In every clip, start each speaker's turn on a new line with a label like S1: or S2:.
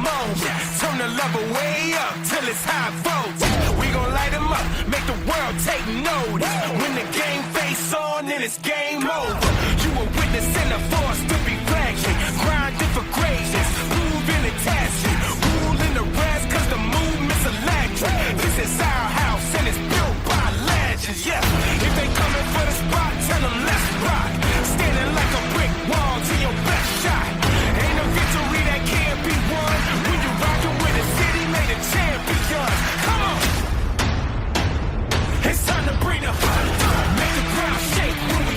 S1: moans. Turn the level way up till it's high voltage. We gon' light them up, make the world take notice. When the game face on, then it's game over. You a witness and a force to be flagship. Grinding for greatness, proving the task. Ruling the rest cause the movement's electric. This is our house and it's built by legends, yeah. If they coming for the spot, tell them let's rock. Standing like a brick wall to your best shot. Ain't no victory that can't be won. When you rockin' with a city made of champions. Come on! It's time to bring the fun. Make the ground shake when we...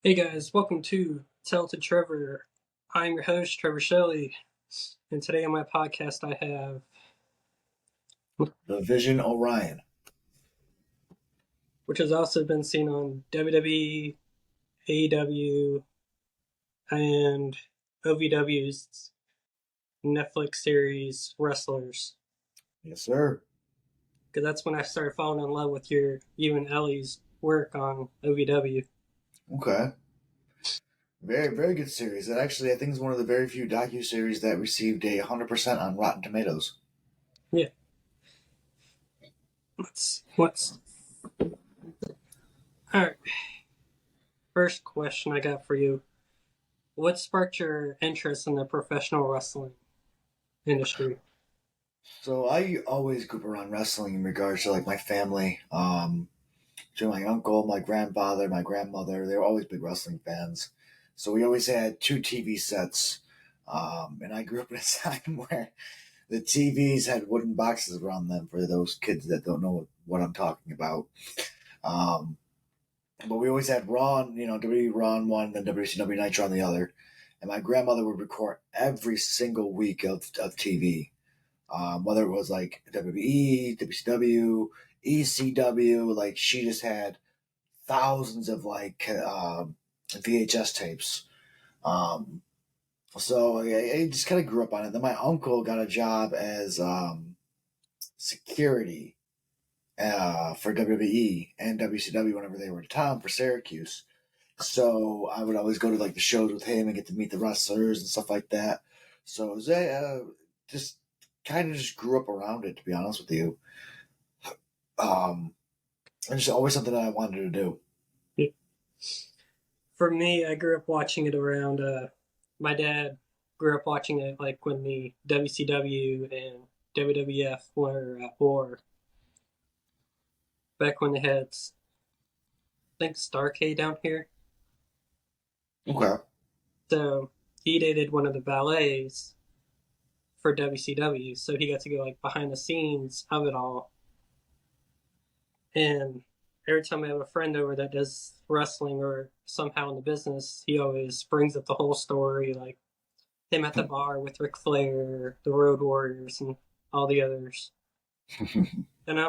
S2: Hey guys, welcome to Talented Trevor. I'm your host, Trevor Shelley, and today on my podcast I have...
S3: The Vision Orion.
S2: which has also been seen on WWE, AEW, and OVW's Netflix series Wrestlers.
S3: Yes, sir.
S2: Because that's when I started falling in love with you and Ellie's work on OVW.
S3: Okay. Very, very good series. That actually, I think, is one of the very few docu-series that received a 100% on Rotten Tomatoes.
S2: Yeah. What's... Alright. First question I got for you. What sparked your interest in the professional wrestling industry?
S3: So I always group around wrestling in regards to like my family. To my uncle, my grandfather, my grandmother, they were always big wrestling fans. So we always had two TV sets. And I grew up in a time where the TVs had wooden boxes around them for those kids that don't know what I'm talking about. But we always had Raw, WWE Raw on one, then WCW Nitro on the other. And my grandmother would record every single week of TV. Whether it was like WWE, WCW, ECW, like she just had thousands of like VHS tapes. So I just kind of grew up on it. Then my uncle got a job as security for WWE and WCW whenever they were in town for Syracuse. So I would always go to like the shows with him and get to meet the wrestlers and stuff like that. So it was just kind of just grew up around it, to be honest with you. And just always something that I wanted to do.
S2: For me, I grew up watching it around, my dad grew up watching it like when the WCW and WWF were at war. Back when they had, I think, Starrcade down here.
S3: Okay.
S2: So he dated one of the valets for WCW, so he got to go like behind the scenes of it all. And every time I have a friend over that does wrestling or somehow in the business, he always brings up the whole story, like him at the bar with Ric Flair, the Road Warriors, and all the others. And I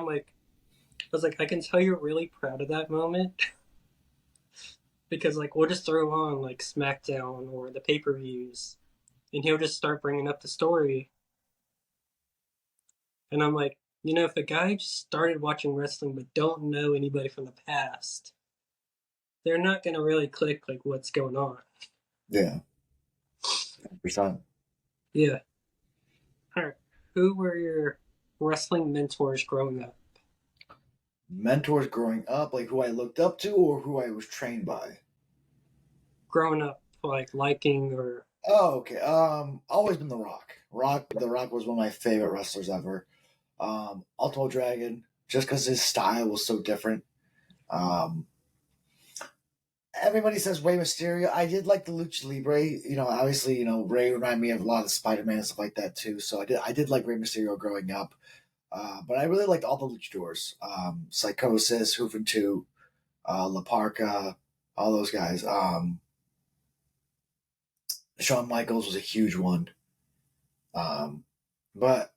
S2: was like, I can tell you're really proud of that moment. Because like we'll just throw on like SmackDown or the pay-per-views, and he'll just start bringing up the story. And I'm like, if a guy just started watching wrestling but don't know anybody from the past, they're not going to really click like what's going on.
S3: Yeah. 100%.
S2: Yeah. All right. Who were your wrestling mentors growing up?
S3: Mentors growing up, like who I looked up to or who I was trained by?
S2: Growing up, like liking or...
S3: Oh, okay. Always been The Rock. The Rock was one of my favorite wrestlers ever. Ultimo Dragon, just because his style was so different. Everybody says Rey Mysterio. I did like the Lucha Libre. Obviously, Rey reminded me of a lot of Spider-Man and stuff like that too. So I did like Rey Mysterio growing up. But I really liked all the luchadors. Psychosis, Juventud, La Parca, all those guys. Shawn Michaels was a huge one. But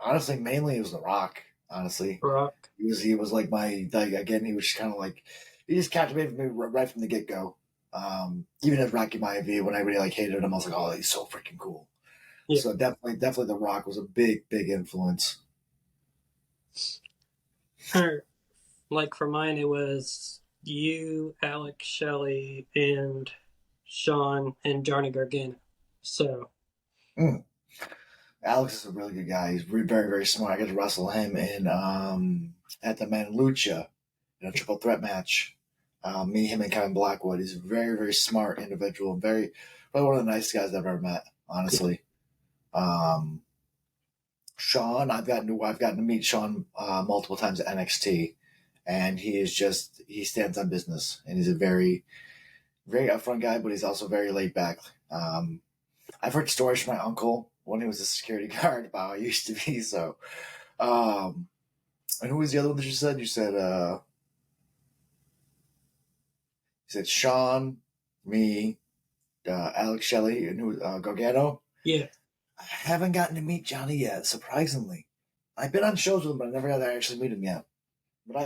S3: honestly, mainly it was The Rock, honestly.
S2: Rock.
S3: He was like again, he was just kind of like, he just captivated me right from the get-go. Even as Rocky Maivia, when I really like hated him, I was like, oh, he's so freaking cool. Yeah. So definitely The Rock was a big, big influence.
S2: Like for mine, it was you, Alex Shelley, and Sean and Johnny Gargano. So
S3: Alex is a really good guy. He's very, very smart. I got to wrestle him in at the Man Lucha in a triple threat match. Me, him, and Kevin Blackwood. He's a very, very smart individual. Very, probably one of the nicest guys I've ever met. Honestly, um, Sean, I've gotten to meet Sean multiple times at NXT, and he stands on business, and he's a very, very upfront guy, but he's also very laid back. I've heard stories from my uncle when he was a security guard about how he used to be. So, um, and who was the other one that you said? You said Sean, me, Alex Shelley, and who Gargano.
S2: Yeah.
S3: I haven't gotten to meet Johnny yet. Surprisingly, I've been on shows with him, but I never got to actually meet him yet. But I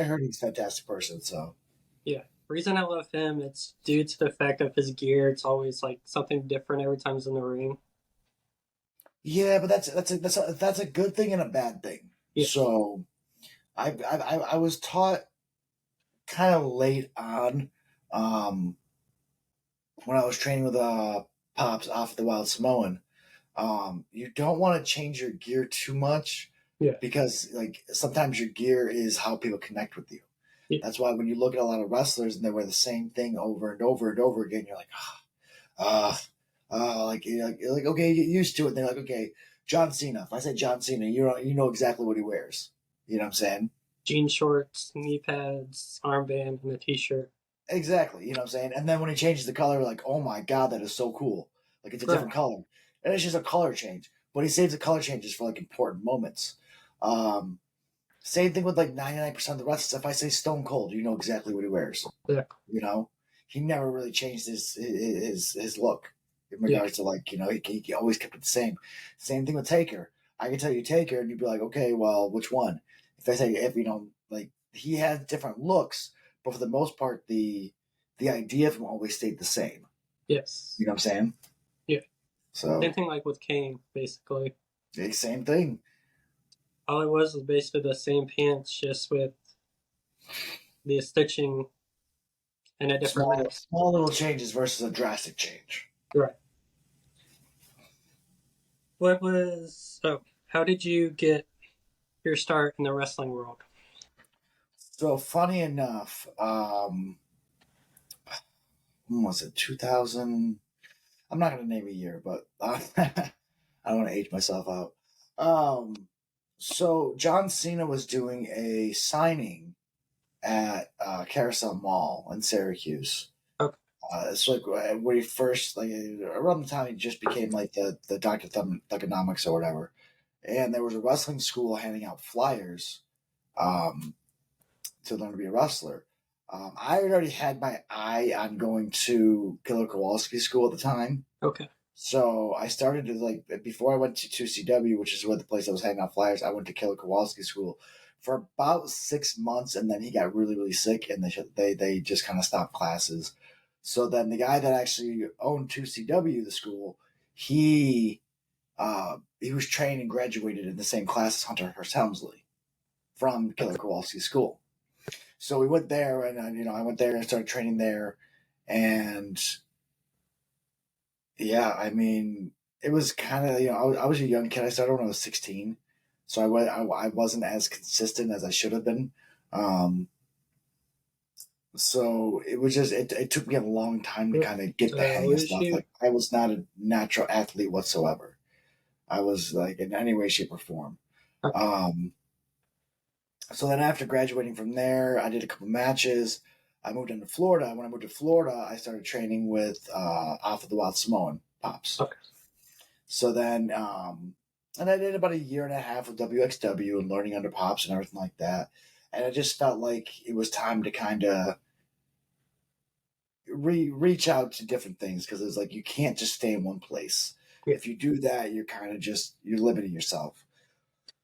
S3: heard he's a fantastic person. So
S2: Yeah. Reason I love him, it's due to the fact of his gear. It's always like something different every time he's in the ring.
S3: yeah, but that's a good thing and a bad thing.
S2: Yeah.
S3: So I was taught kind of late on, um, when I was training with Pops off the Wild Samoan. You don't want to change your gear too much,
S2: Yeah.
S3: because like sometimes your gear is how people connect with you.
S2: Yeah.
S3: That's why when you look at a lot of wrestlers and they wear the same thing over and over and over again, you're like, you're like, okay, you get used to it. And they're like, okay, John Cena. If I say John Cena, you know exactly what he wears. You know what I'm saying?
S2: Jean shorts, knee pads, armband, and a t-shirt.
S3: Exactly. You know what I'm saying? And then when he changes the color, like, oh my god, that is so cool. Like it's a different color. And it's just a color change. But he saves the color changes for like important moments. Um, Same thing with like 99% of the wrestlers. If I say Stone Cold, you know exactly what he wears.
S2: Yeah.
S3: You know? He never really changed his look in regards to like, he always kept it the same. Same thing with Taker. I can tell you Taker and you'd be like, okay, well, which one? If like he has different looks, but for the most part, the idea of him always stayed the same.
S2: Yes.
S3: You know what I'm saying?
S2: Yeah.
S3: So
S2: same thing like with Kane, basically.
S3: Same thing.
S2: All it was basically the same pants, just with the stitching and a different
S3: small little changes versus a drastic change.
S2: Right. How did you get your start in the wrestling world?
S3: So funny enough, when was it? 2000. I'm not going to name a year, but I don't want to age myself out. So John Cena was doing a signing at Carousel Mall in Syracuse.
S2: Okay.
S3: It's like when he first, like around the time he just became like the Dr. Thugonomics or whatever. And there was a wrestling school handing out flyers to learn to be a wrestler. I had already had my eye on going to Killer Kowalski school at the time.
S2: Okay.
S3: So I started to like before I went to 2CW, which is where the place I was handing out flyers. I went to Killer Kowalski school for about 6 months, and then he got really, really sick, and they just kind of stopped classes. So then the guy that actually owned 2CW, the school, he was trained and graduated in the same class as Hunter Hearst Helmsley from Killer Kowalski school. So we went there, and I went there and started training there, and yeah, I mean, it was kind of I was a young kid. I started when I was 16, so I wasn't as consistent as I should have been. So it was just it took me a long time to kind of get the hang of stuff. Like I was not a natural athlete whatsoever. I was like in any way, shape, or form. So then after graduating from there, I did a couple matches. I moved into Florida. When I moved to Florida, I started training with Off of the Wild Samoan Pops.
S2: Okay.
S3: So then, and I did about a year and a half with WXW and learning under Pops and everything like that. And I just felt like it was time to kind of reach out to different things, because it's like you can't just stay in one place. Yeah. If you do that, you're kind of you're limiting yourself.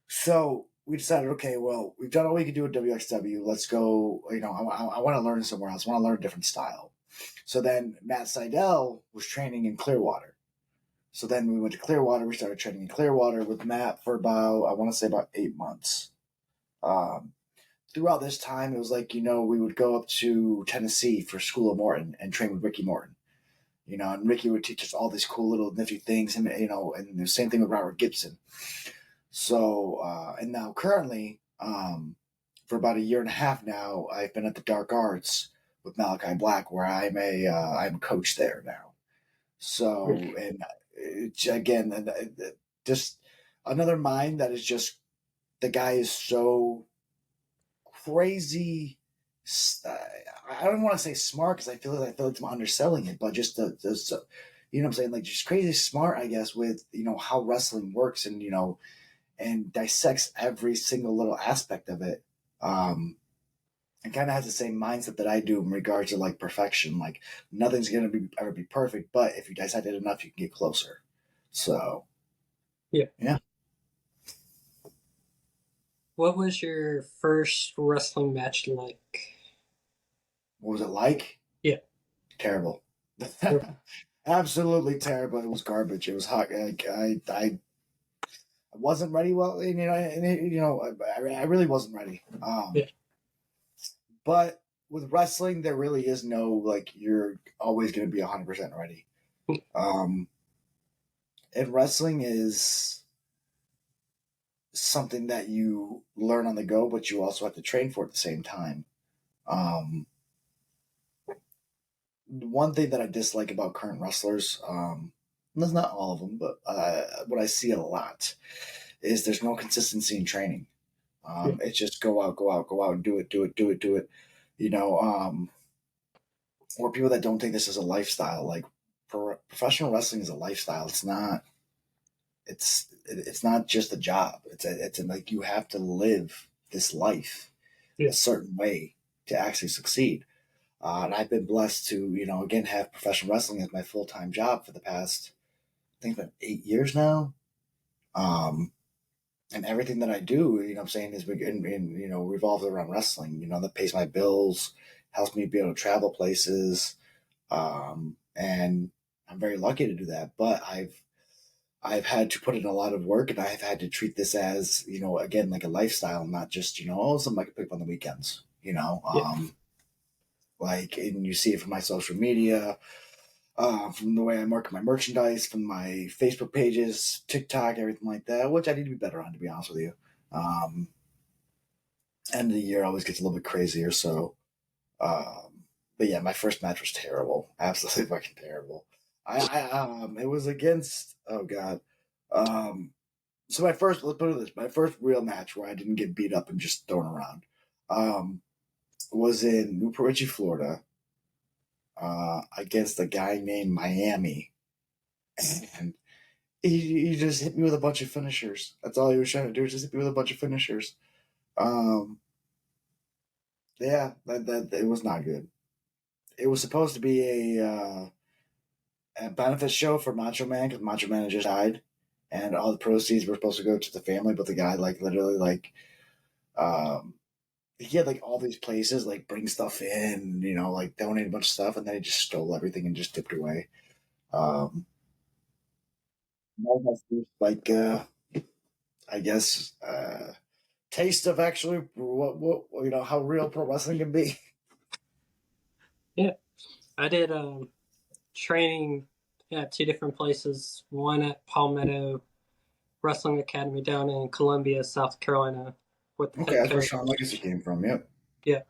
S3: So we decided, okay, well, we've done all we can do at WXW. Let's go. I want to learn somewhere else. I want to learn a different style. So then Matt Seidel was training in Clearwater. So then we went to Clearwater. We started training in Clearwater with Matt for about 8 months. Throughout this time, it was like, we would go up to Tennessee for School of Morton and train with Ricky Morton. and Ricky would teach us all these cool little nifty things, and and the same thing with Robert Gibson. So, and now currently, for about a year and a half now, I've been at the Dark Arts with Malaki Black, where I'm a coach there now. So, and it's, again, just another mind that is just, the guy is so crazy. I don't want to say smart, because I feel like I'm underselling it, but just what I'm saying, like, just crazy smart, I guess, with how wrestling works, and dissects every single little aspect of it. And kind of has the same mindset that I do in regards to like perfection. Like, nothing's gonna ever be perfect, but if you dissect it enough, you can get closer. So
S2: Yeah.
S3: yeah.
S2: What was your first wrestling match like?
S3: What was it like?
S2: Yeah.
S3: Terrible. Absolutely terrible. It was garbage. It was hot. I wasn't ready. Well, I really wasn't ready.
S2: Yeah.
S3: But with wrestling, there really is no, like, you're always going to be 100% ready. Um, and wrestling is something that you learn on the go, but you also have to train for at the same time. Um, one thing that I dislike about current wrestlers, that's not all of them, but what I see a lot is there's no consistency in training.
S2: Yeah.
S3: It's just go out, go out, go out, and do it, do it, do it, do it. Or people that don't think this is a lifestyle. Like, professional wrestling is a lifestyle. It's not. It's not just a job. Like, you have to live this life
S2: Yeah.
S3: a certain way to actually succeed. And I've been blessed to, again, have professional wrestling as my full time job for the past, I think, about 8 years now. And everything that I do, I'm saying, is revolves around wrestling. That pays my bills, helps me be able to travel places, and I'm very lucky to do that. But I've had to put in a lot of work, and I've had to treat this as, again, like a lifestyle, not just, something I can pick up on the weekends.
S2: Yeah.
S3: Like, and you see it from my social media, from the way I market my merchandise, from my Facebook pages, TikTok, everything like that, which I need to be better on, to be honest with you. End of the year always gets a little bit crazier, so. But yeah, my first match was terrible, absolutely fucking terrible. It was against, oh god. So let's put it this, my first real match where I didn't get beat up and just thrown around, was in Newport Richey, Florida, against a guy named Miami, and he just hit me with a bunch of finishers. That's all he was trying to do, just hit me with a bunch of finishers. Yeah, that it was not good. It was supposed to be a benefit show for Macho Man, because Macho Man had just died, and all the proceeds were supposed to go to the family. But the guy, like, literally, like, um, he had like all these places like bring stuff in, like donate a bunch of stuff, and then he just stole everything and just dipped away. Um, that was my first, like, I guess, taste of actually what how real pro wrestling can be.
S2: Yeah. I did training at two different places. One at Palmetto Wrestling Academy down in Columbia, South Carolina, with the
S3: Okay,
S2: head
S3: that's where
S2: coach.
S3: Sean Legacy came from. Yep.
S2: Yeah.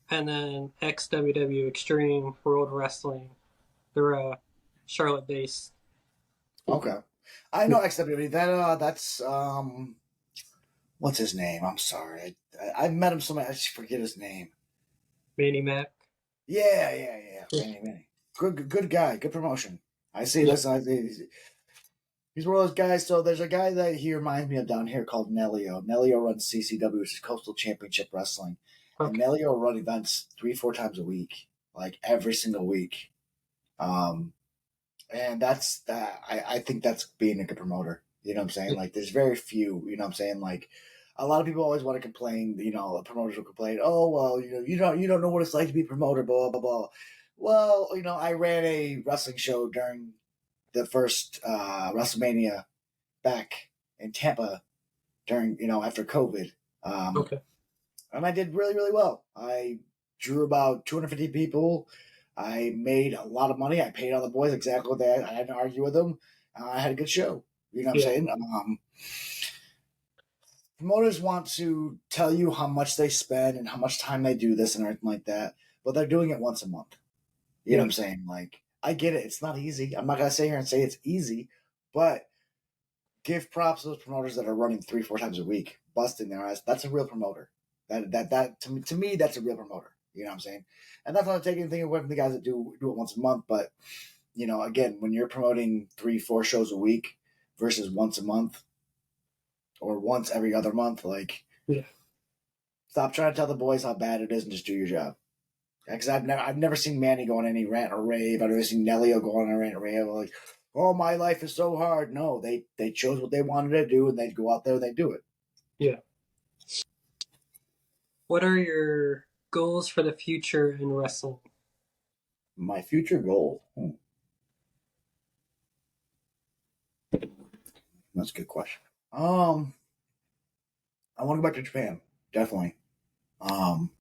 S2: And then XWW Extreme World Wrestling. They're Charlotte based.
S3: Okay, I know XWE. That's what's his name? I'm sorry, I've met him so much, I just forget his name.
S2: Manny Mac.
S3: Yeah.
S2: Yeah.
S3: Manny. Good guy. Good promotion. I see.
S2: Yeah.
S3: Listen, he's one of those guys. So there's a guy that he reminds me of down here called Nelio. Nelio runs CCW, which is Coastal Championship Wrestling, and
S2: Okay.
S3: Nelio run events 3-4 times a week, like every single week. Um, and that's that. I think that's being a good promoter. You know what I'm saying?
S2: Yeah.
S3: Like, there's very few. You know what I'm saying? Like, a lot of people always want to complain. Promoters will complain. Oh, well, you don't know what it's like to be a promoter. Blah blah blah. Well, I ran a wrestling show during the first WrestleMania back in Tampa during after COVID,
S2: Okay.
S3: and I did really really well. I drew about 250 people. I made a lot of money. I paid all the boys exactly what I had to argue with them. I had a good show. You know what I'm
S2: Yeah.
S3: saying? Promoters want to tell you how much they spend and how much time they do this and everything like that, but they're doing it once a month. You know what
S2: Yeah.
S3: I'm saying? Like, I get it. It's not easy. I'm not gonna sit here and say it's easy, but give props to those promoters that are running 3, 4 times a week, busting their ass. That's a real promoter. That to me, that's a real promoter. You know what I'm saying? And that's not taking anything away from the guys that do it once a month, but again, when you're promoting 3, 4 shows a week versus once a month or once every other month, like,
S2: Yeah.
S3: stop trying to tell the boys how bad it is and just do your job. Because I've never seen Manny go on any rant or rave. I've never seen Nelio go on a rant or rave. Like, oh, my life is so hard. No, they chose what they wanted to do, and they go out there and they do it.
S2: Yeah. What are your goals for the future in wrestling?
S3: My future goal. That's a good question. I want to go back to Japan. Definitely. Um,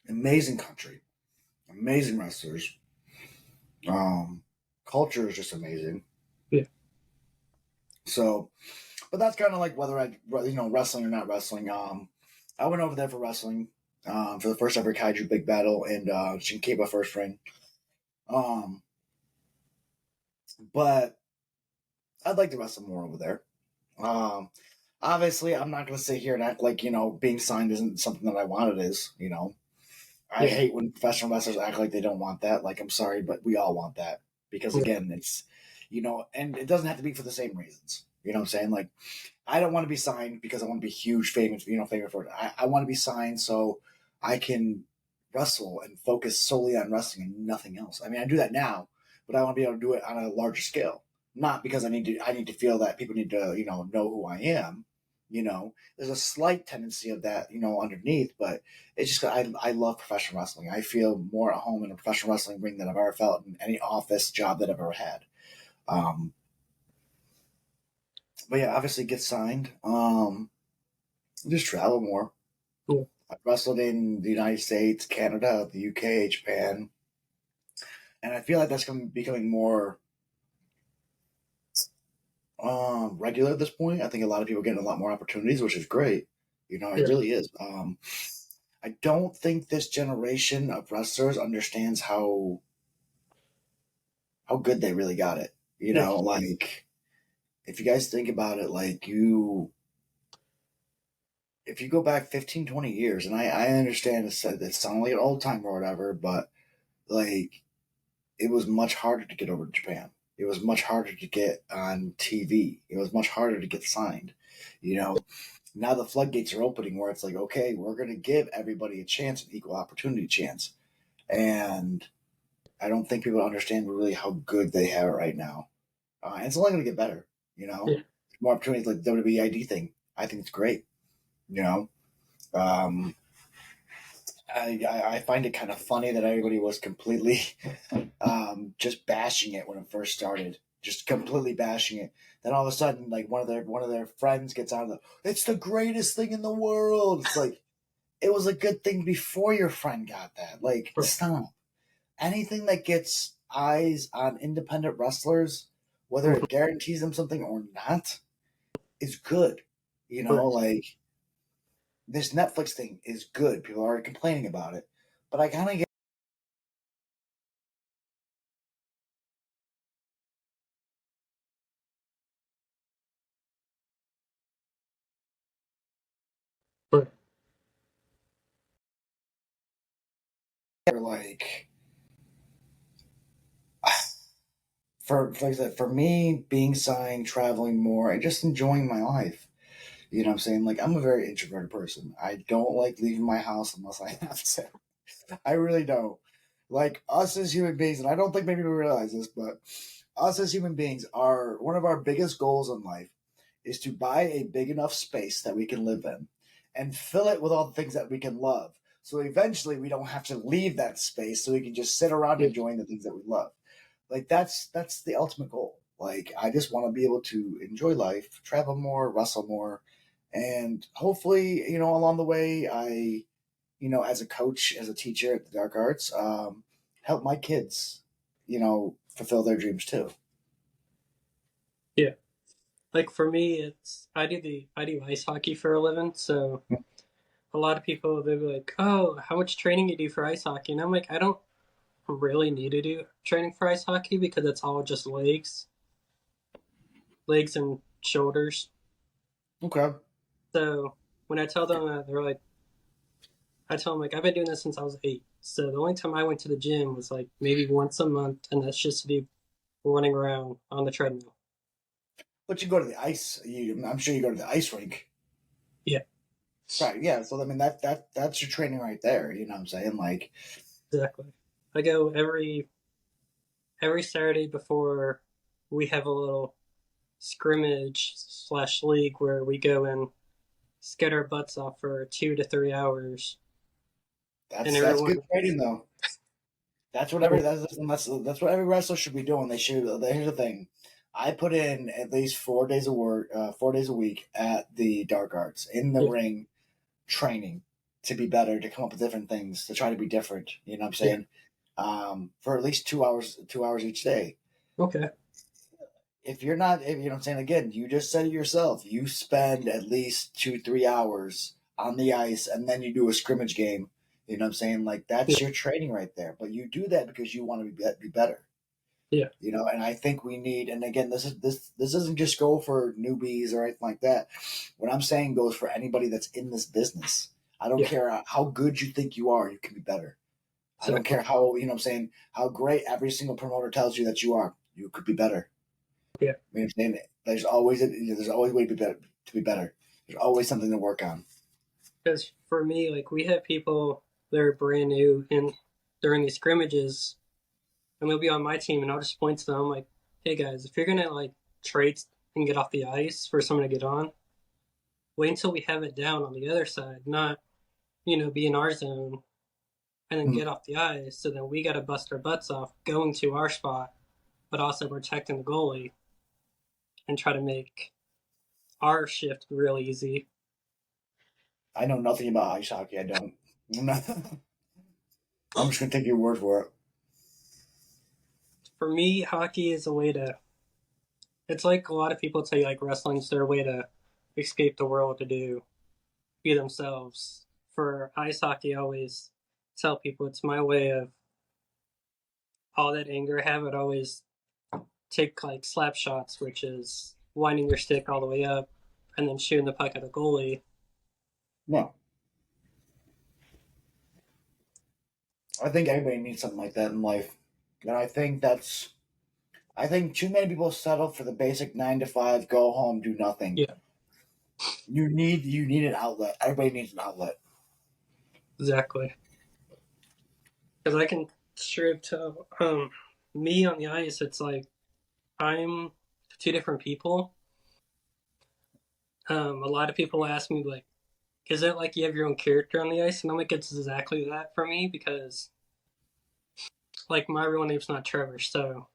S3: Amazing country, amazing wrestlers. Um, Culture is just amazing.
S2: Yeah.
S3: So, but that's kind of like whether wrestling or not wrestling. I went over there for wrestling. For the first ever Kaiju Big Battle and Shinkiba first ring. Um, but I'd like to wrestle more over there. Um, Obviously, I'm not going to sit here and act like being signed isn't something that I want. It is. I
S2: Yeah.
S3: hate when professional wrestlers act like they don't want that. Like, I'm sorry, but we all want that because
S2: Yeah.
S3: again, it's and it doesn't have to be for the same reasons. You know what I'm saying? Like, I don't want to be signed because I want to be huge, famous, famous for it. I want to be signed so I can wrestle and focus solely on wrestling and nothing else. I mean, I do that now, but I want to be able to do it on a larger scale. Not because I need to feel that people need to, know who I am. There's a slight tendency of that, underneath, but it's just I love professional wrestling. I feel more at home in a professional wrestling ring than I've ever felt in any office job that I've ever had. Um, but yeah, obviously get signed. Just travel more.
S2: Yeah.
S3: I've wrestled in the United States, Canada, the UK, Japan, and I feel like that's becoming more regular at this point. I think a lot of people are getting a lot more opportunities, which is great. It
S2: Yeah.
S3: really is. I don't think this generation of wrestlers understands how good they really got it.
S2: Yeah.
S3: Like, if you guys think about it, like if you go back 15, 20 years, and I understand it sounds like an old time or whatever, but like it was much harder to get over to Japan. It was much harder to get on TV. It was much harder to get signed. You know, Now the floodgates are opening where it's like, okay, we're going to give everybody a chance, an equal opportunity chance. And I don't think people understand really how good they have it right now. And it's only going to get better,
S2: Yeah.
S3: more opportunities like the WWE ID thing. I think it's great, you know. Um, I find it kind of funny that everybody was completely just bashing it when it first started, just completely bashing it. Then all of a sudden, like one of their friends gets out of it's the greatest thing in the world. It's like it was a good thing before your friend got that. Like,
S2: Right.
S3: stop. Anything that gets eyes on independent wrestlers, whether it guarantees them something or not, is good.
S2: Right.
S3: Like this Netflix thing is good. People are complaining about it, but I kind of get.
S2: Right.
S3: Like for like I said, for me, being signed, traveling more, and just enjoying my life. You know what I'm saying? Like, I'm a very introverted person. I don't like leaving my house unless I have to. I really don't. Like, us as human beings, and I don't think many people realize this, but us as human beings are one of our biggest goals in life is to buy a big enough space that we can live in and fill it with all the things that we can love. So eventually we don't have to leave that space so we can just sit around
S2: Yeah.
S3: enjoying the things that we love. Like, that's the ultimate goal. Like, I just want to be able to enjoy life, travel more, wrestle more, and hopefully, along the way, I as a coach, as a teacher at the Dark Arts, help my kids, fulfill their dreams too.
S2: Yeah. Like for me, it's I do ice hockey for a living, so a lot of people they're like, "Oh, how much training you do for ice hockey?" And I'm like, I don't really need to do training for ice hockey because it's all just legs and shoulders.
S3: Okay.
S2: So when I tell them that, I tell them like I've been doing this since I was 8. So the only time I went to the gym was like maybe once a month, and that's just to do running around on the treadmill.
S3: But you go to the ice. I'm sure you go to the ice rink.
S2: Yeah,
S3: Right. Yeah. So I mean that's your training right there. You know what I'm saying? Like,
S2: exactly. I go every Saturday before we have a little scrimmage slash league where we go and get our butts off for 2 to 3 hours, and
S3: that's good
S2: everyone.
S3: training though. That's what every wrestler should be doing. They should. Here's the thing. I put in at least 4 days of work, 4 days a week at the Dark Arts in the
S2: Yeah,
S3: ring, training to be better, to come up with different things, to try to be different. You know what I'm
S2: yeah.
S3: saying? For at least 2 hours, 2 hours each day.
S2: Okay.
S3: If you're not, if, you know what I'm saying? Again, you just said it yourself. You spend at least 2, 3 hours on the ice, and then you do a scrimmage game. You know what I'm saying? Like
S2: Yeah,
S3: that's your training right there. But you do that because you want to be better.
S2: yeah,
S3: And I think we need. And again, this doesn't just go for newbies or anything like that. What I'm saying goes for anybody that's in this business. I don't
S2: yeah.
S3: care how good you think you are. You can be better. I don't
S2: Exactly.
S3: care how what I'm saying, how great every single promoter tells you that you are. You could be better.
S2: Yeah.
S3: You know what I'm saying? There's always a way to be better. To be better, there's always something to work on.
S2: Because for me, like we have people that are brand new in during these scrimmages, and they'll be on my team, and I'll just point to them like, "Hey guys, if you're gonna like trade and get off the ice for someone to get on, wait until we have it down on the other side, not be in our zone and then
S3: Hmm.
S2: get off the ice. So then we got to bust our butts off going to our spot, but also protecting the goalie and try to make our shift real easy."
S3: I know nothing about ice hockey. I don't. I'm just gonna take your word for it.
S2: For me, hockey is a way to. It's like a lot of people say, like wrestling's their way to escape the world to be themselves. For ice hockey, I always tell people it's my way of all that anger I have. I'd always take like slap shots, which is winding your stick all the way up and then shooting the puck at the goalie.
S3: No, I think everybody needs something like that in life, and I think too many people settle for the basic 9 to 5, go home, do nothing.
S2: Yeah,
S3: You need an outlet. Everybody needs an outlet.
S2: exactly. Because I can straight tell, me on the ice, it's like I'm two different people. A lot of people ask me like, "Is it like you have your own character on the ice?" And I'm like, "It's exactly that for me because like my real name's not Trevor, so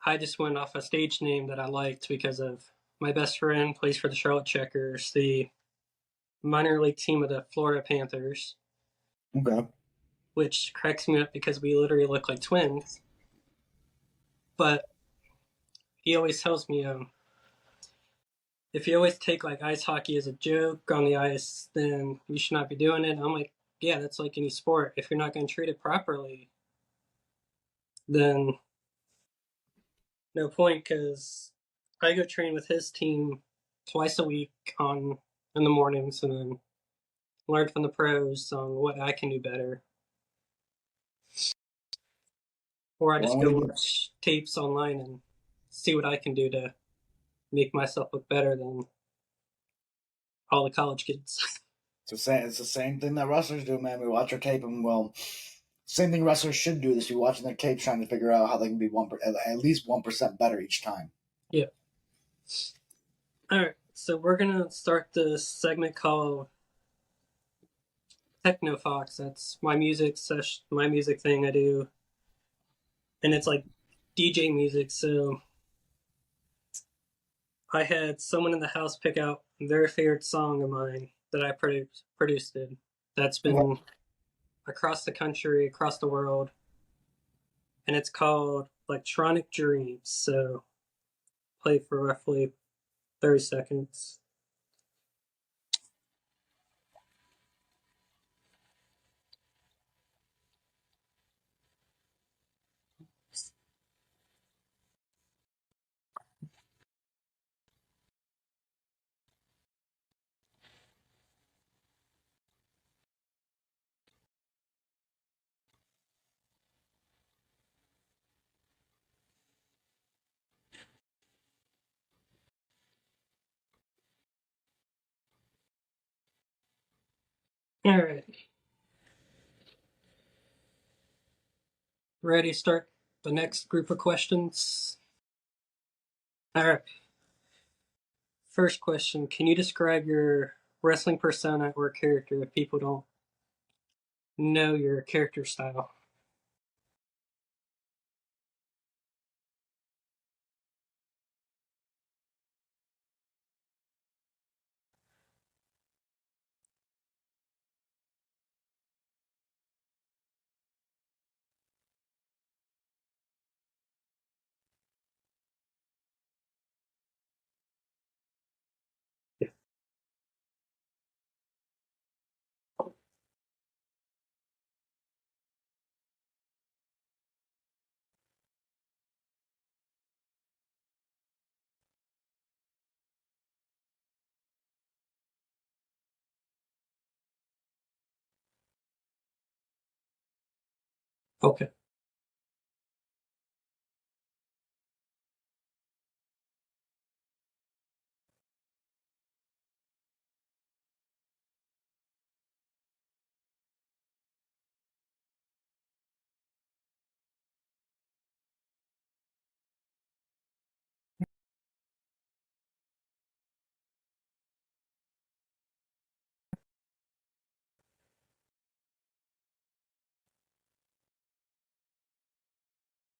S2: I just went off a stage name that I liked because of my best friend plays for the Charlotte Checkers, the minor league team of the Florida Panthers,
S3: Okay.
S2: which cracks me up because we literally look like twins. But he always tells me, if you always take like ice hockey as a joke on the ice, then you should not be doing it. And I'm like, yeah, that's like any sport. If you're not going to treat it properly, then no point. Because I go train with his team twice a week on in the mornings, and then learn from the pros on what I can do better. Or I
S3: Well,
S2: just
S3: I'm
S2: go
S3: gonna give.
S2: watch tapes online and see what I can do to make myself look better than all the college kids.
S3: It's the same thing that wrestlers do, man. We watch our tape, and well, same thing wrestlers should do. This, be watching their tapes, trying to figure out how they can be at least 1% better each time.
S2: Yeah. All right. So we're gonna start this segment called Techno Fox. That's my music session, my music thing I do, and it's like DJ music. So I had someone in the house pick out their favorite song of mine that I produced it. that's been across the country, across the world, and it's called Electronic Dreams. So play for roughly 30 seconds. All right. Ready to start the next group of questions? All right. First question: can you describe your wrestling persona or character if people don't know your character style? Yeah. Okay.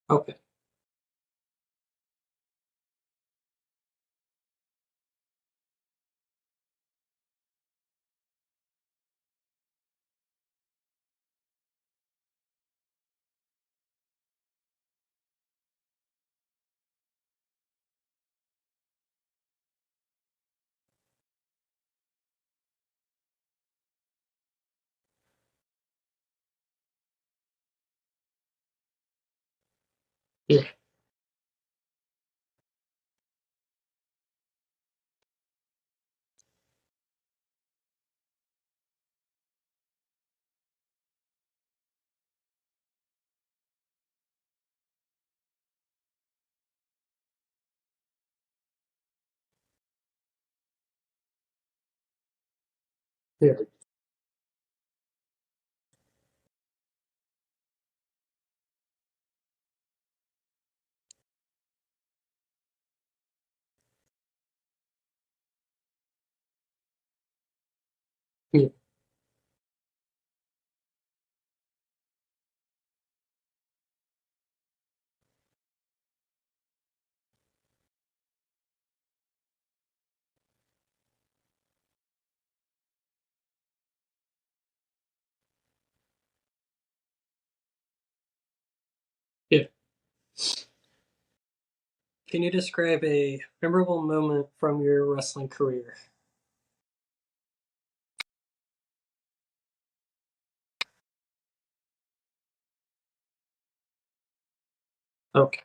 S2: Okay. Yeah. Yeah. Yeah. Yeah. Can you describe a memorable moment from your wrestling career? Okay.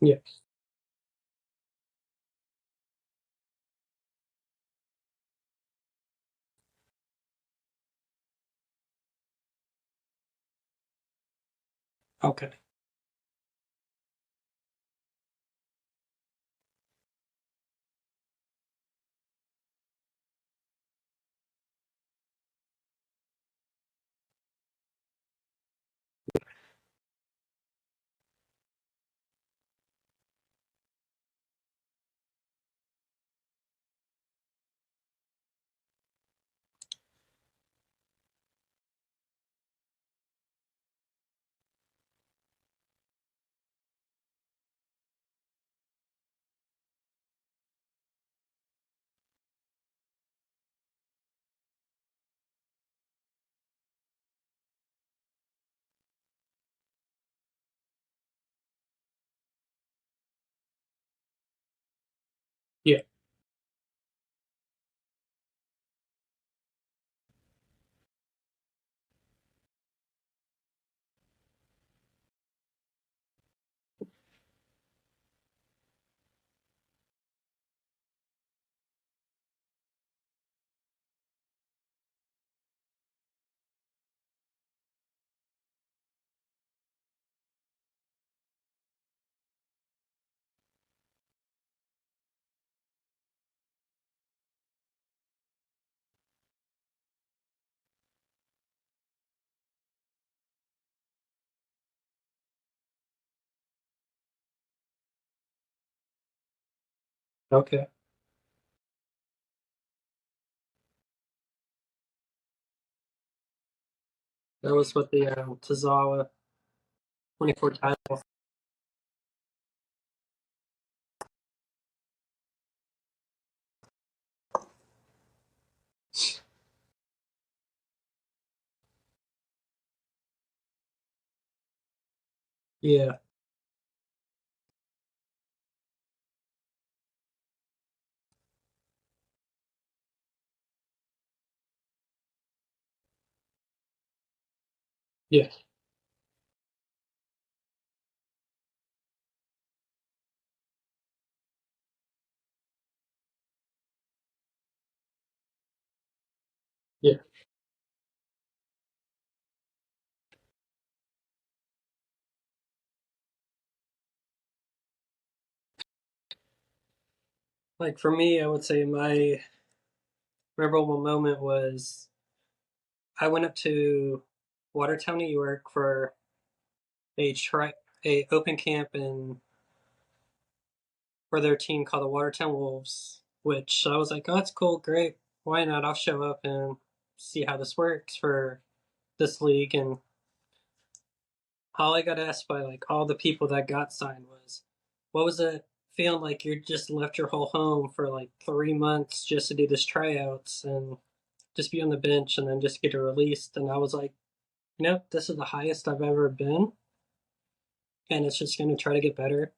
S2: Yeah. Okay. Okay. That was what the Tazawa 24 title. Yeah. Yeah. Yeah. Like for me, I would say my memorable moment was I went up to Watertown, New York for a open camp and for their team called the Watertown Wolves, which I was like, oh, that's cool, great. Why not? I'll show up and see how this works for this league. And all I got asked by like all the people that got signed was, what was it feeling like you just left your whole home for like 3 months just to do this tryouts and just be on the bench and then just get it released? And I was like, this is the highest I've ever been, and it's just going to try to get better.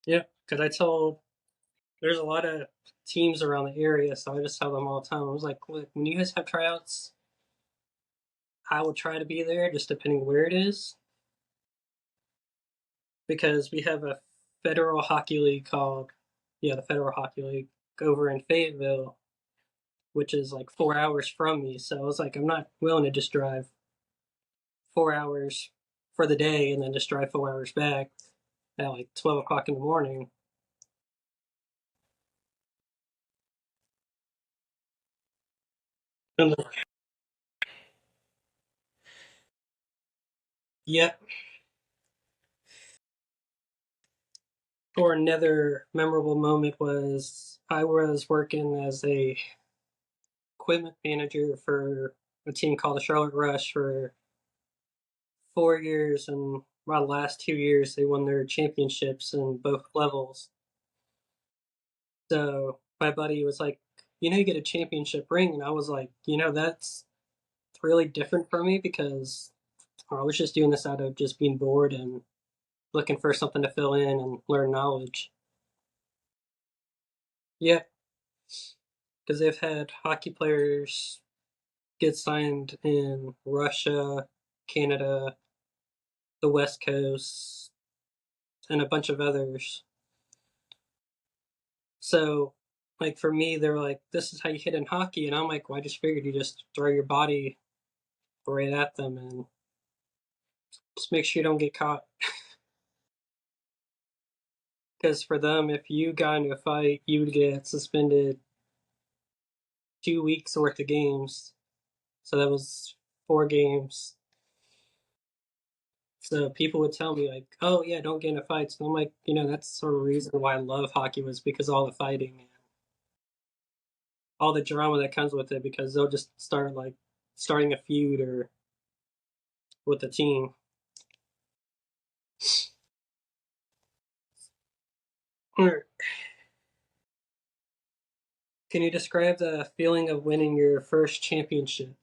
S2: Yeah, because I told there's a lot of teams around the area, so I just tell them all the time. I was like, look, when you guys have tryouts, I will try to be there, just depending where it is, because we have a federal hockey league called, yeah, the Federal Hockey League over in Fayetteville, which is like 4 hours from me. So I was like, I'm not willing to just drive 4 hours for the day and then just drive 4 hours back at like 12 o'clock in the morning. And then, yeah, or another memorable moment was I was working as a equipment manager for a team called the Charlotte Rush for 4 years, and my last 2 years they won their championships in both levels. So my buddy was like, you get a championship ring, and I was like, that's really different for me because I was just doing this out of just being bored and looking for something to fill in and learn knowledge. Yeah, because they've had hockey players get signed in Russia, Canada, the West Coast, and a bunch of others. So, like for me, they're like, "This is how you hit in hockey," and I'm like, "Well, I just figured you just throw your body right at them and just make sure you don't get caught." Because for them, if you got into a fight, you would get suspended 2 weeks worth of games. So that was 4 games. So people would tell me like, "Oh yeah, don't get into fights." And I'm like, that's sort of the reason why I love hockey was because all the fighting and all the drama that comes with it. Because they'll just start like starting a feud or with the team. Can you describe the feeling of winning your first championship?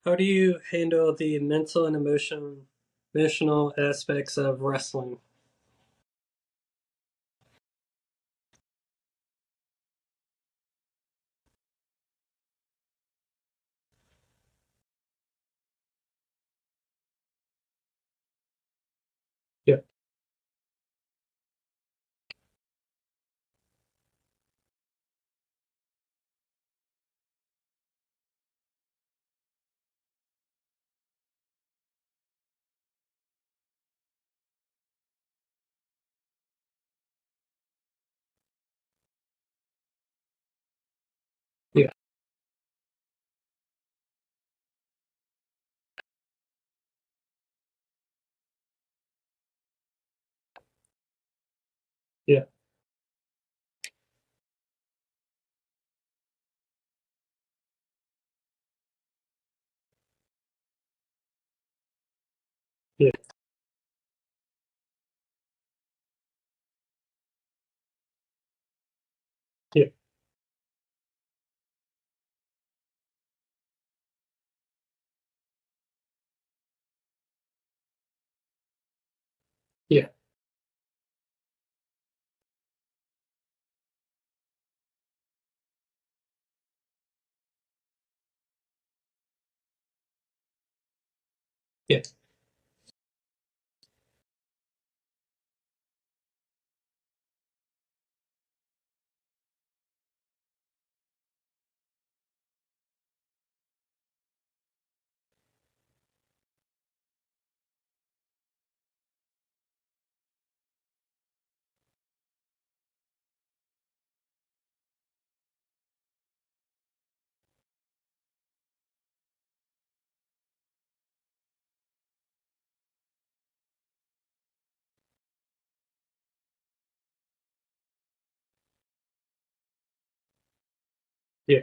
S2: How do you handle the mental and emotional aspects of wrestling? Yeah, yeah, yeah, yeah, yeah, yeah, yeah, yeah,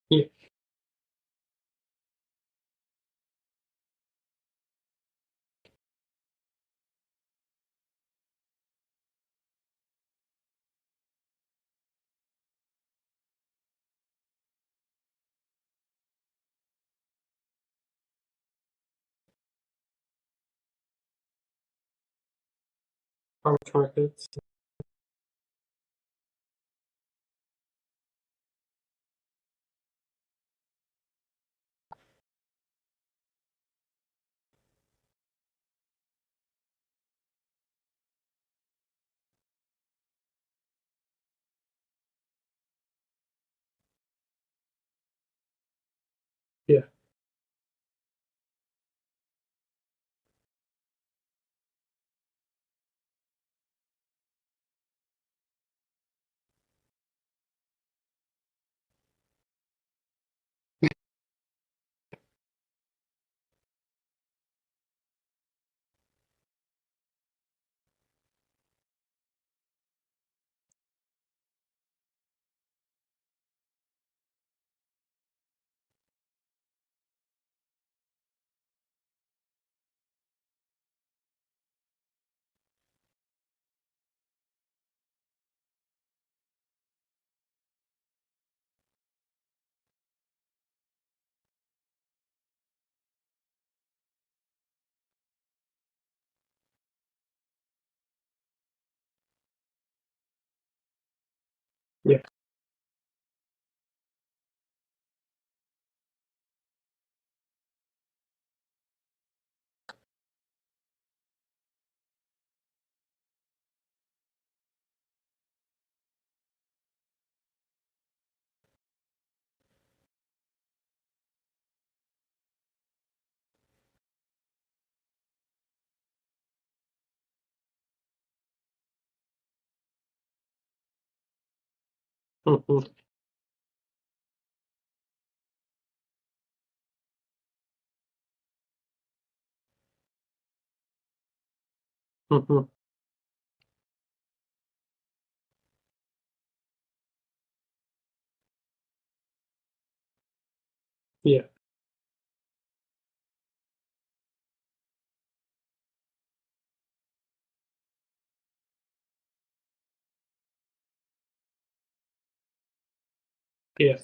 S2: yeah. Farmers markets. Yeah, yeah, mhm, Hmm. Yeah. Yeah.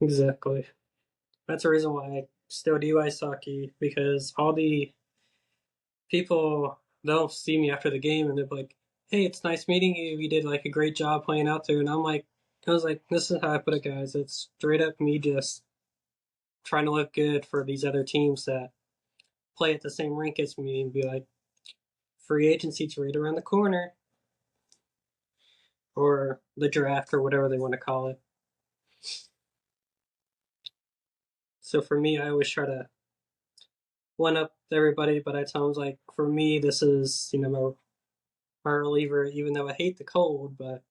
S2: Exactly. That's the reason why I still do ice hockey, because all the people, they'll see me after the game and they're like, "Hey, it's nice meeting you. You did like a great job playing out there." And I was like, "This is how I put it, guys. It's straight up me just trying to look good for these other teams that play at the same rink as me, and be like, free agency's right around the corner, or the draft, or whatever they want to call it." So for me, I always try to one up everybody, but I tell them like, for me, this is my reliever. Even though I hate the cold, but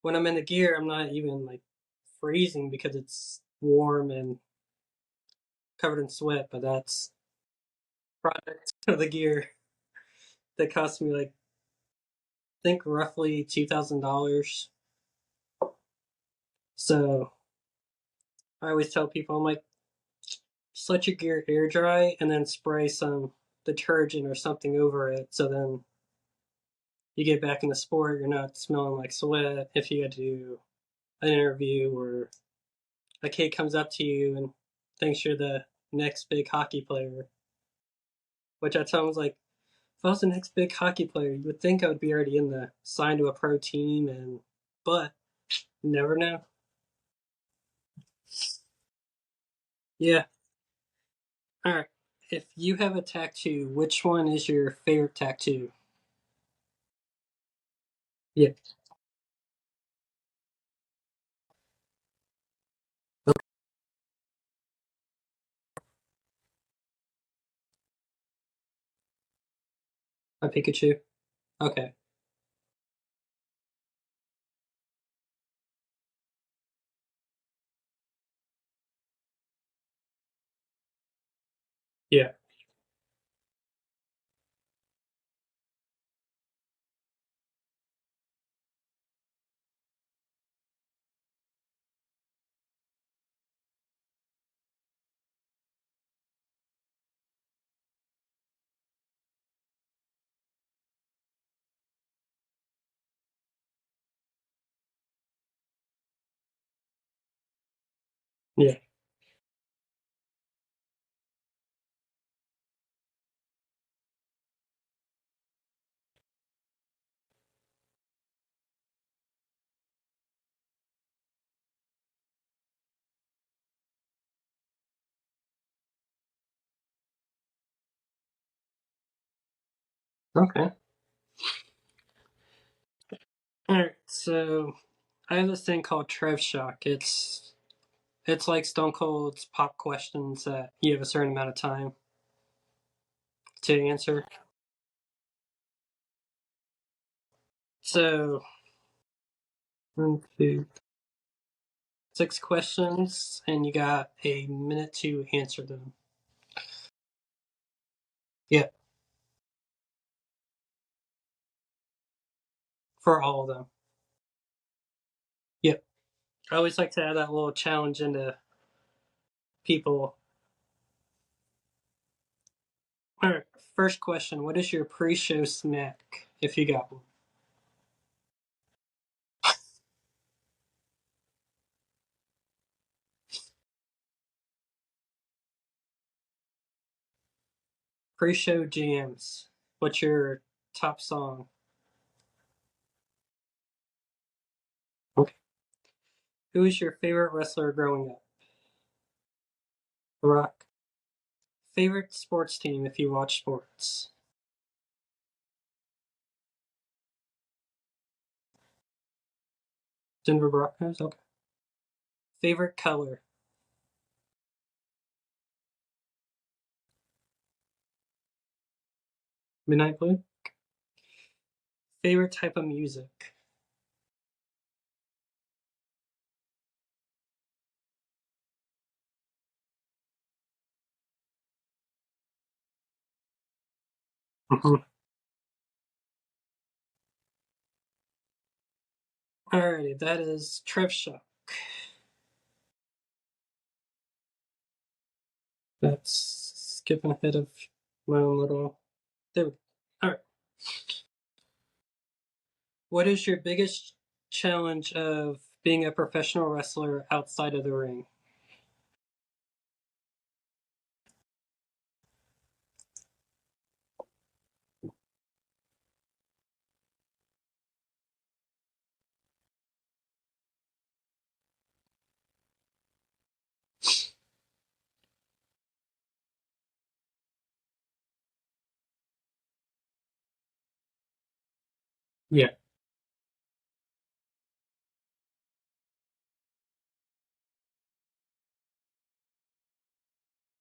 S2: when I'm in the gear, I'm not even like freezing because it's warm and covered in sweat. But that's product of the gear that cost me like, I think roughly $2,000. So I always tell people, I'm like, just let your gear air dry and then spray some detergent or something over it. So then you get back in the sport, you're not smelling like sweat if you had to do an interview, or a kid comes up to you and thinks you're the next big hockey player. Which I tell him, like, if I was the next big hockey player, you would think I would be already in the signed to a pro team, and but you never know. Yeah. All right. If you have a tattoo, which one is your favorite tattoo? Yeah. A Pikachu. Okay. Yeah. Yeah. Okay. All right. So I have this thing called Trev Shock. It's like Stone Cold's pop questions that you have a certain amount of time to answer. So, 1, 2, 6 questions, and you got a minute to answer them. Yeah, for all of them. Yep. I always like to add that little challenge into people. All right. First question: what is your pre-show snack, if you got one? Pre-show jams. What's your top song? Okay. Who is your favorite wrestler growing up? The Rock. Favorite sports team, if you watch sports? Denver Broncos. Okay. Favorite color? Midnight blue. Favorite type of music? Mhm. Alrighty, that is Trev Shock. That's skipping ahead of my own little. There we go. Alright. What is your biggest challenge of being a professional wrestler outside of the ring? Yeah.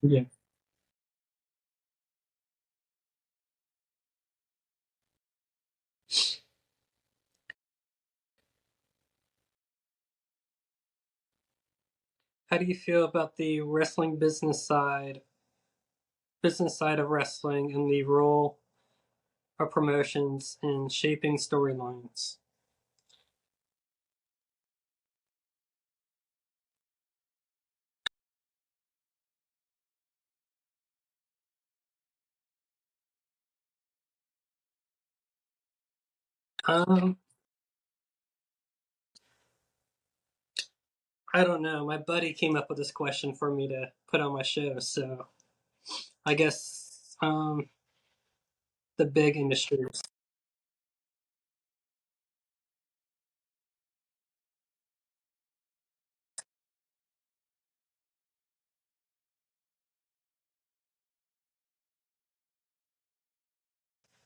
S2: Yeah. How do you feel about the wrestling business side of wrestling and the role of promotions in shaping storylines? Um, I don't know. My buddy came up with this question for me to put on my show, so I guess the big industries.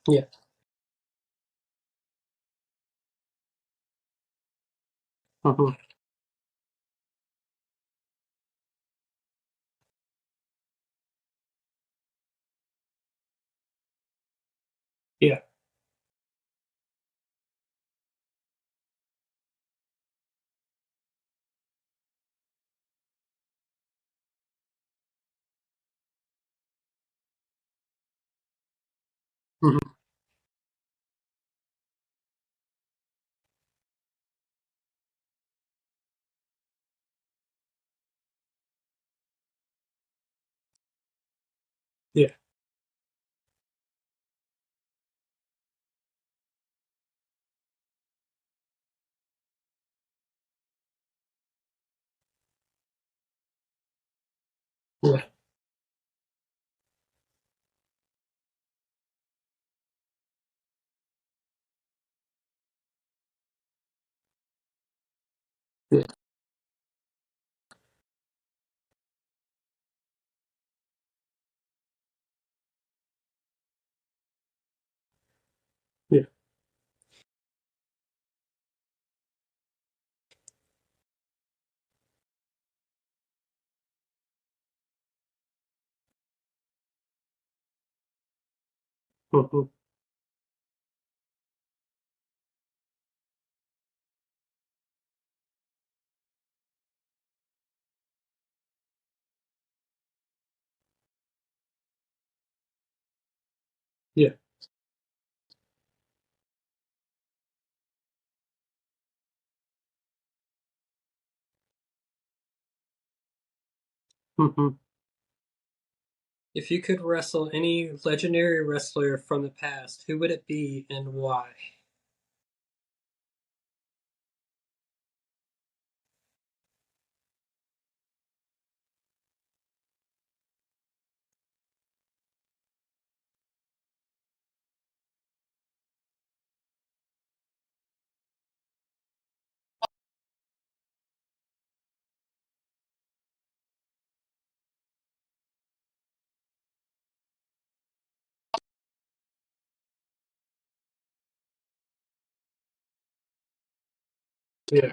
S2: Yeah. Hmm. Yeah. Hmm. Yeah. Yeah. Yeah. Yeah. Hmm. Yeah. Hmm. If you could wrestle any legendary wrestler from the past, who would it be and why? Yeah.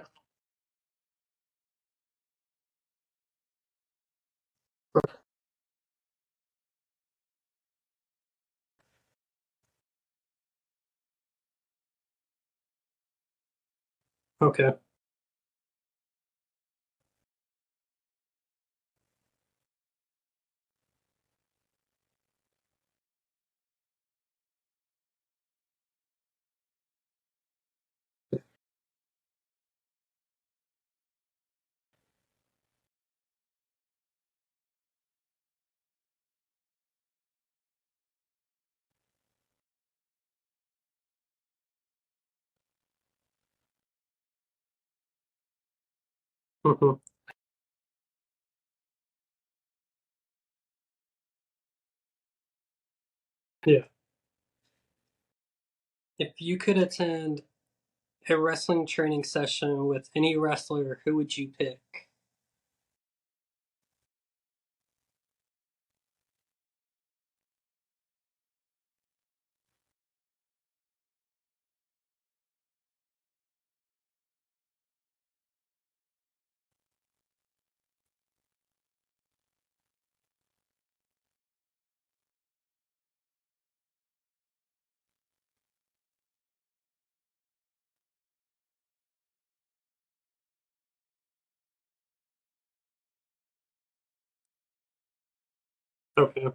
S2: Okay. Mhm. Yeah. If you could attend a wrestling training session with any wrestler, who would you pick? Okay.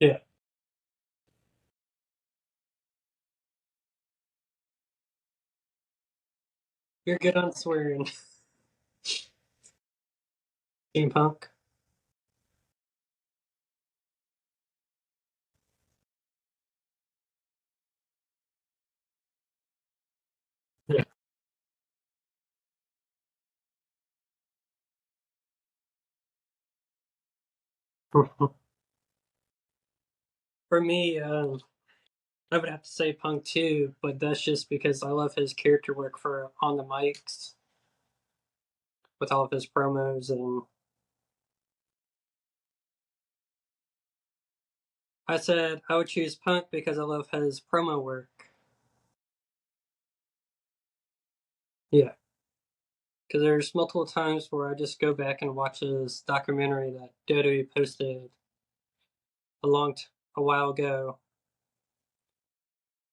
S2: Yeah. You're good on swearing. Steampunk. Yeah. For me, I would have to say Punk too, but that's just because I love his character work for on the mics with all of his promos. And I said I would choose Punk because I love his promo work. Yeah, because there's multiple times where I just go back and watch this documentary that Dodo posted a while ago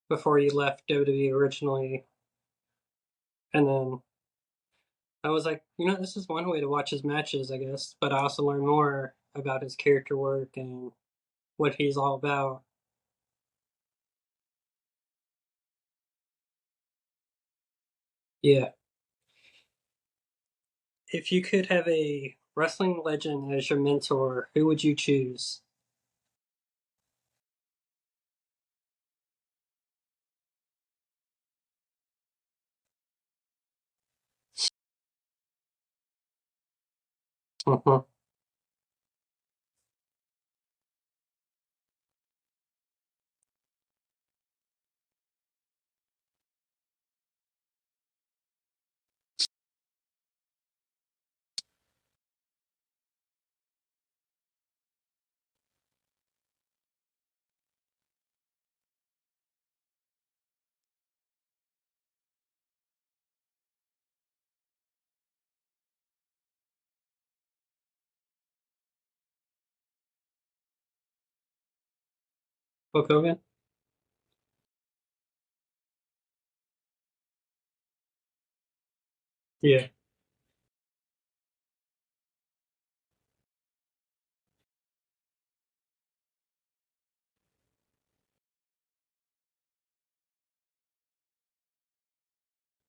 S2: before he left WWE originally, and then I was like, this is one way to watch his matches, I guess. But I also learned more about his character work and what he's all about. Yeah. If you could have a wrestling legend as your mentor, who would you choose? Uh-huh. Hulk Hogan? Yeah.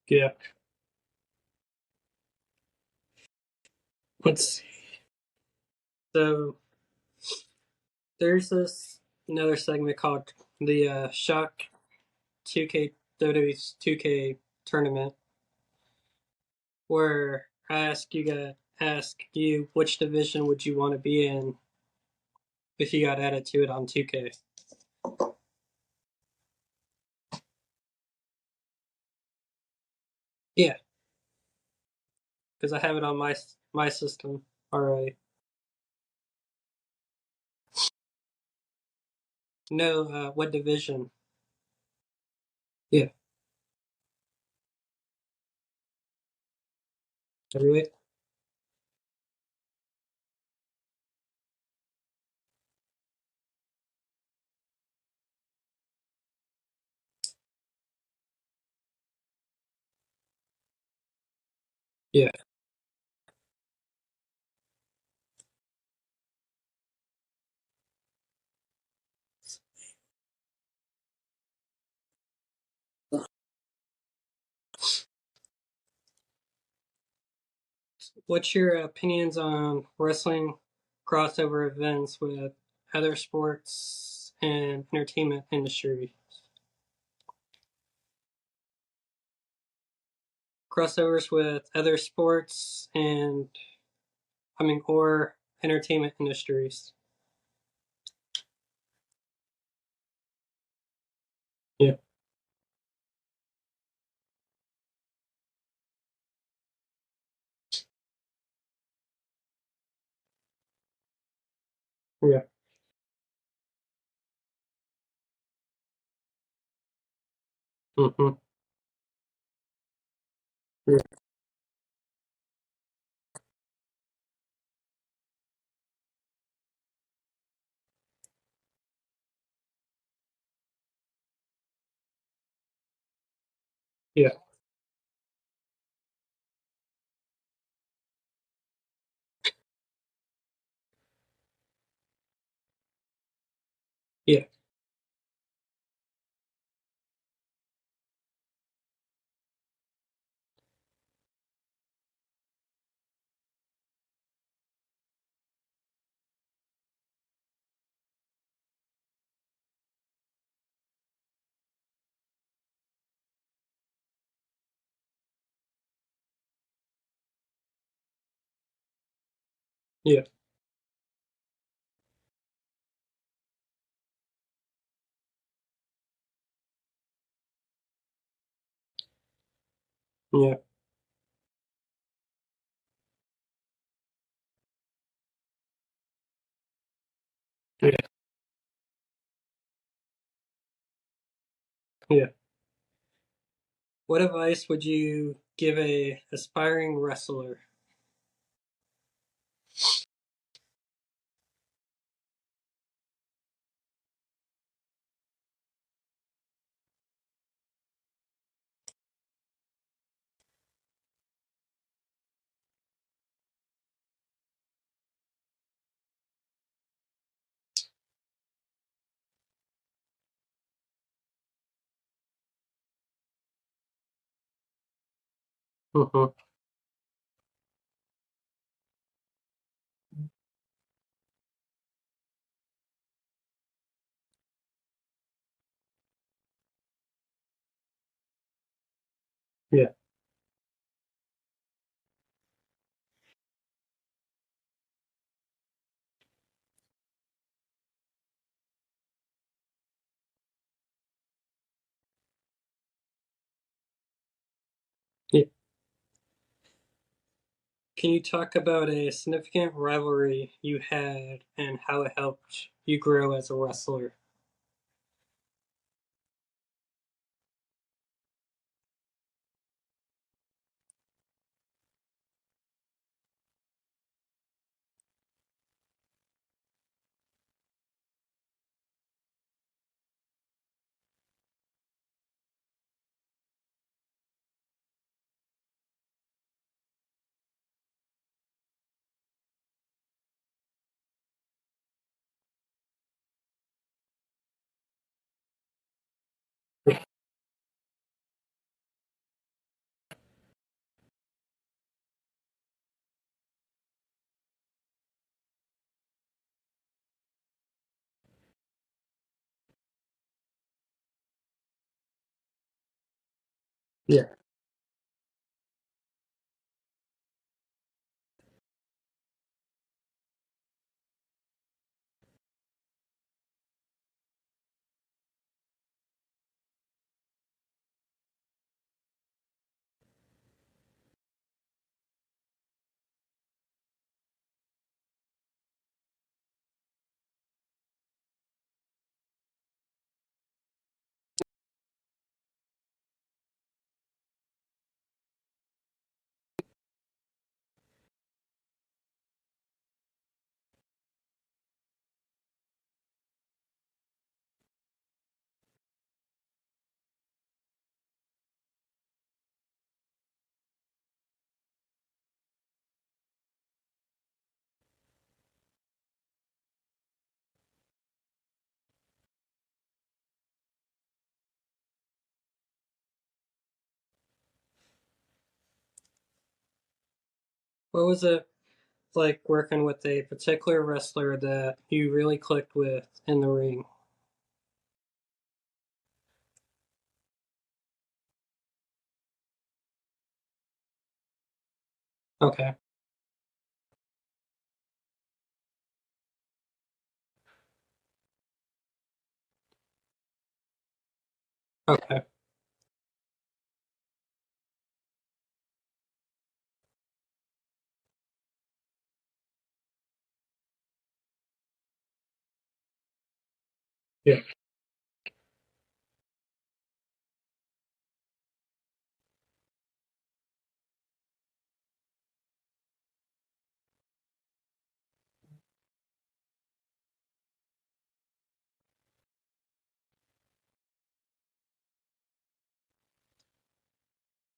S2: Yeah. Let's see. So there's this another segment called the Shock 2K WWE's 2K tournament where ask you which division would you want to be in if you got added to it on 2K. Yeah, because I have it on my system. All right. No, what division? Yeah, heavyweight. Yeah. What's your opinions on wrestling crossover events with other sports and entertainment industry. Crossovers with other sports and or entertainment industries. Yeah. Yeah. Mm-hmm. Yeah. Yeah. Yeah. Yeah. Yeah. Yeah. Yeah. What advice would you give a aspiring wrestler? Mm-hmm. Yeah. Yeah. Can you talk about a significant rivalry you had and how it helped you grow as a wrestler? Yeah. What was it like working with a particular wrestler that you really clicked with in the ring? Okay. Okay. Yeah.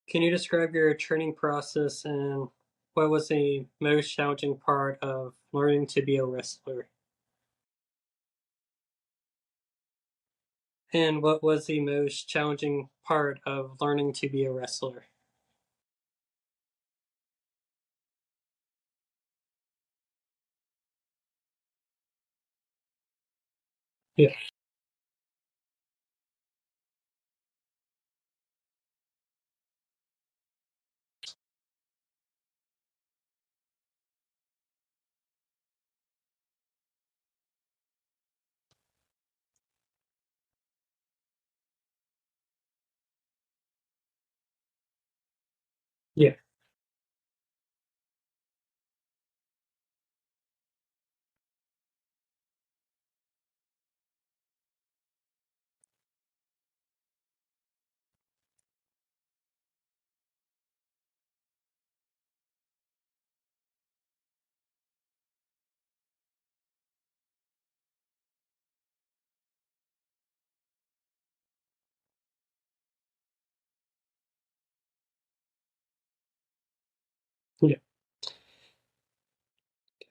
S2: Can you describe your training process and what was the most challenging part of learning to be a wrestler? And what was the most challenging part of learning to be a wrestler? Yeah. Yeah. Yeah.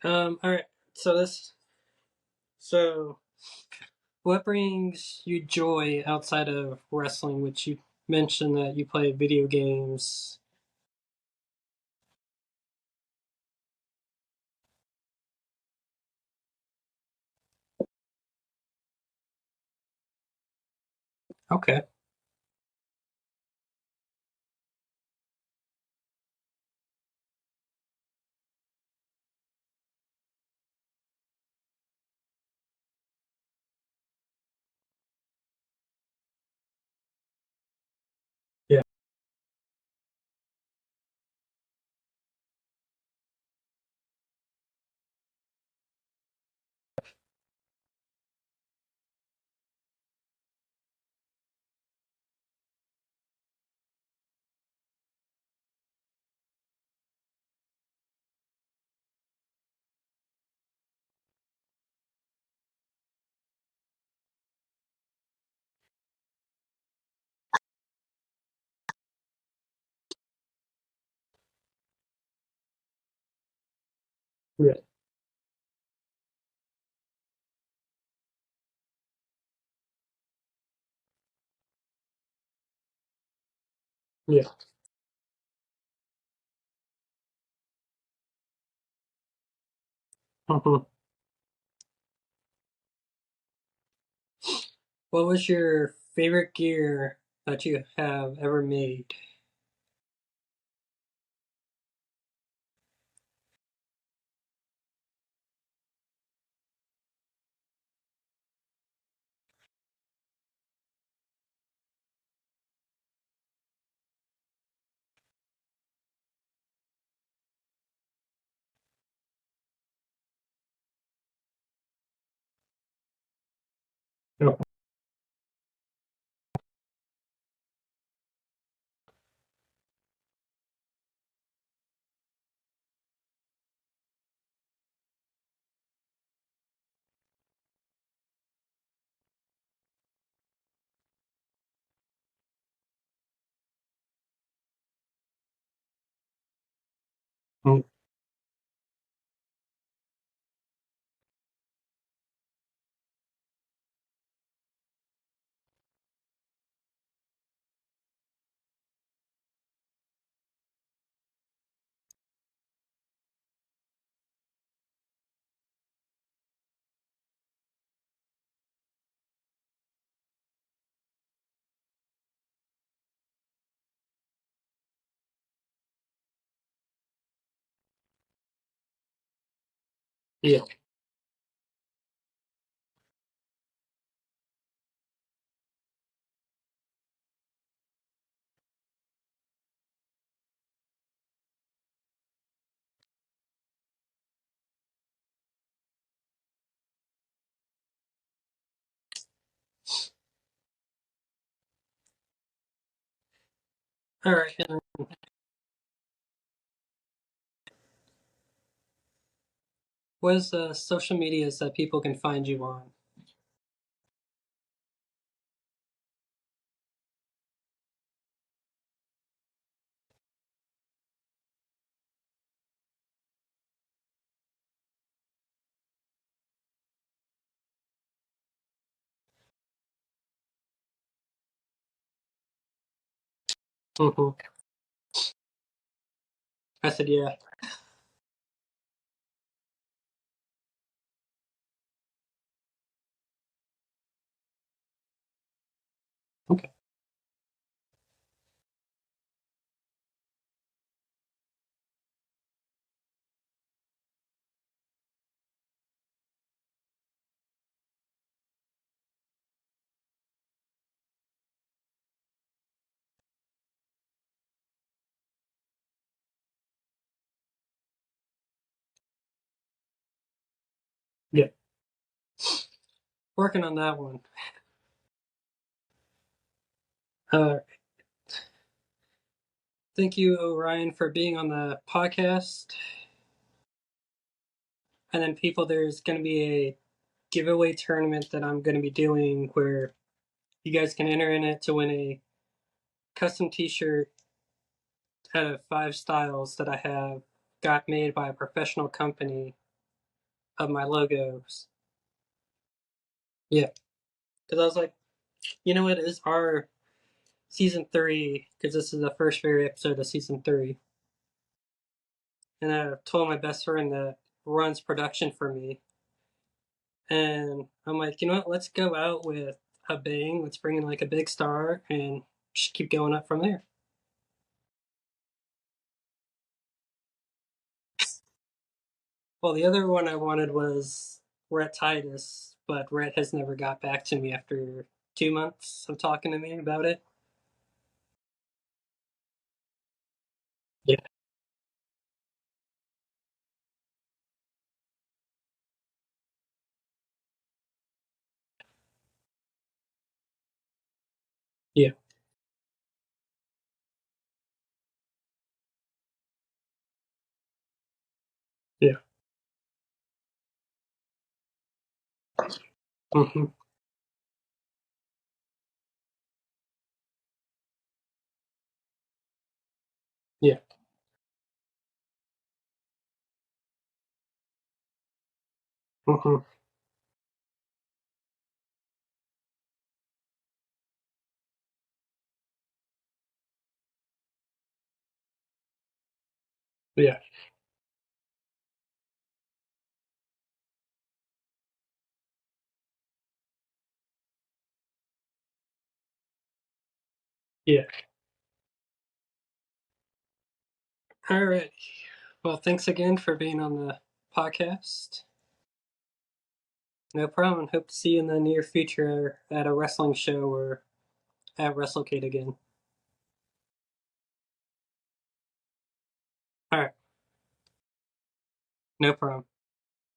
S2: All right. So this. So, what brings you joy outside of wrestling? Which you mentioned that you play video games. Okay. Yeah. Yeah. Yeah. Mhm. What was your favorite gear that you have ever made? Oh. Mm. Yeah. All right. What is the social medias that people can find you on? Hmm. I said, yeah. Okay. Yeah. Working on that one. Uh, Thank you, Orion, for being on the podcast. And then, people, there's going to be a giveaway tournament that I'm going to be doing where you guys can enter in it to win a custom t shirt out of 5 styles that I have got made by a professional company of my logos. Yeah. Because I was like, you know what? It's our season 3, because this is the first very episode of season 3. And I told my best friend that runs production for me. And I'm like, you know what? Let's go out with a bang. Let's bring in like a big star and just keep going up from there. Well, the other one I wanted was Rhett Titus, but Rhett has never got back to me after 2 months of talking to me about it. Yeah, yeah, yeah. Hmm. Yeah, hmm, yeah, yeah. All right. Well, thanks again for being on the podcast. No problem. Hope to see you in the near future at a wrestling show or at WrestleCade again. All right. No problem.